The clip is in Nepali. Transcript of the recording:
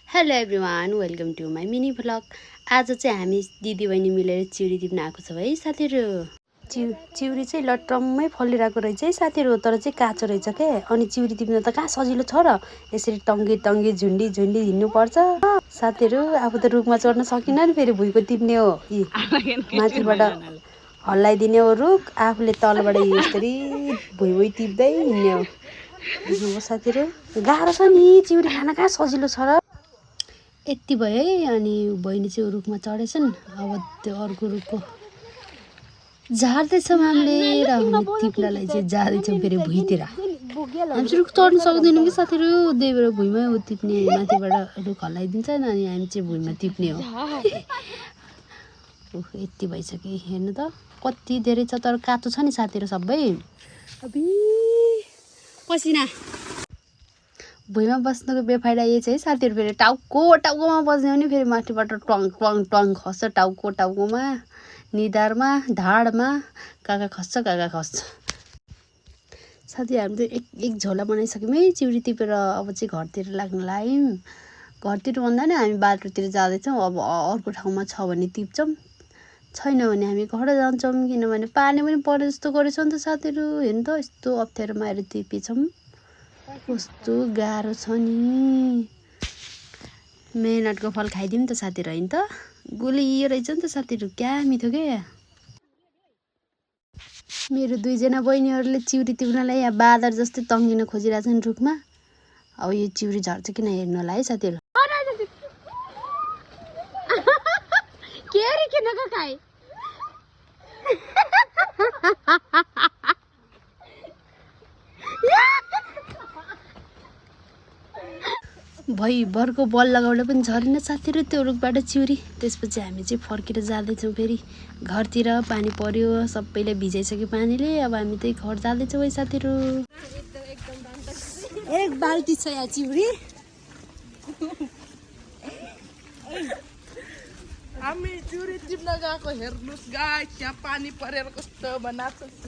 Hello everyone, welcome to my mini vlog. आज चाहिँ हामी दिदीबहिनी मिलेर चिउरी टिप्न आएको छौँ है साथीहरू। चिउरी चाहिँ लट्रम्मै फलिरहेको रहेछ है साथीहरू, तर चाहिँ काँचो रहेछ के। अनि चिउरी टिप्न त कहाँ सजिलो छ र, यसरी टङ्गी टङ्गी झुन्डी झुन्डी हिँड्नुपर्छ साथीहरू। अब त रुखमा चढ्न सकिनँ नि, फेरि भुइँको टिप्ने हो, यी माथिबाट हल्लाइदिने हो रुख, आफूले तलबाट यसरी भुइँ भुइँ टिप्दै हिँड्ने हो। देख्नुभयो साथीहरू, गाह्रो छ नि, चिउरी खान कहाँ सजिलो छ र। यति भयो है। अनि बहिनी चाहिँ रुखमा चढेछन्, अब त्यो अर्को रुखको झार्दैछौँ हामीले, र हामी टिप्नलाई चाहिँ जाँदैछौँ फेरि भुइँतिर। हामी चाहिँ रुख चढ्नु सक्दैनौँ कि साथीहरू, त्यही भएर भुइँमै हो टिप्ने, माथिबाट रुख हल्लाइदिन्छ नि, अनि हामी चाहिँ भुइँमा टिप्ने हो। यति भइसक्यो, हेर्नु त कति धेरै छ, तर काँचो छ नि साथीहरू सबै। अबि पसिना भुइँमा बस्नुको बेफाइदा यही छ है साथीहरू। फेरि टाउकोमा बस्ने हो नि, फेरि माथिबाट ट्वाङ ट्वाङ ट्वाङ खस्छ टाउकोमा, निधारमा, ढाडमा, कहाँ खस्छ साथी। हामीले एक झोला बनाइसक्यौँ है चिउरी टिपेर। अब चाहिँ घरतिर लाग्न लाग्यौँ। घरतिर भन्दा नि हामी बाटोतिर जाँदैछौँ। अब अर्को ठाउँमा छ भने टिप्छौँ, छैन भने हामी घर जान्छौँ, किनभने पानी पनि परे जस्तो गरेछ नि त साथीहरू। हेर्नु त, यस्तो अप्ठ्यारोमा आएर टिपेछौँ, कस्तो गाह्रो छ नि। मेहनतको फल खाइदिउँ त साथीहरू, होइन त। गुलियो रहेछ नि त साथीहरू, क्या मिठो क्या। मेरो दुईजना बहिनीहरूले चिउरी टिप्नलाई यहाँ बाँदर जस्तै तङ्गिन खोजिरहेछन् रुखमा। अब यो चिउरी झर्छ किन हेर्नु होला है साथीहरू। भरको बल लगाउँदा पनि झरेन साथीहरू त्यो रुखबाट चिउरी। त्यसपछि हामी चाहिँ फर्केर जाँदैछौँ फेरि घरतिर। पानी पर्यो, सबैले भिजाइसक्यो पानीले। अब हामी त्यही घर जाँदैछौँ है साथीहरू। एक बाल्टी छ यहाँ चिउरी। हामी चिउरी टिप्न गएको, हेर्नुहोस् गाइस, यहाँ पानी परेर कस्तो बनाएको छ।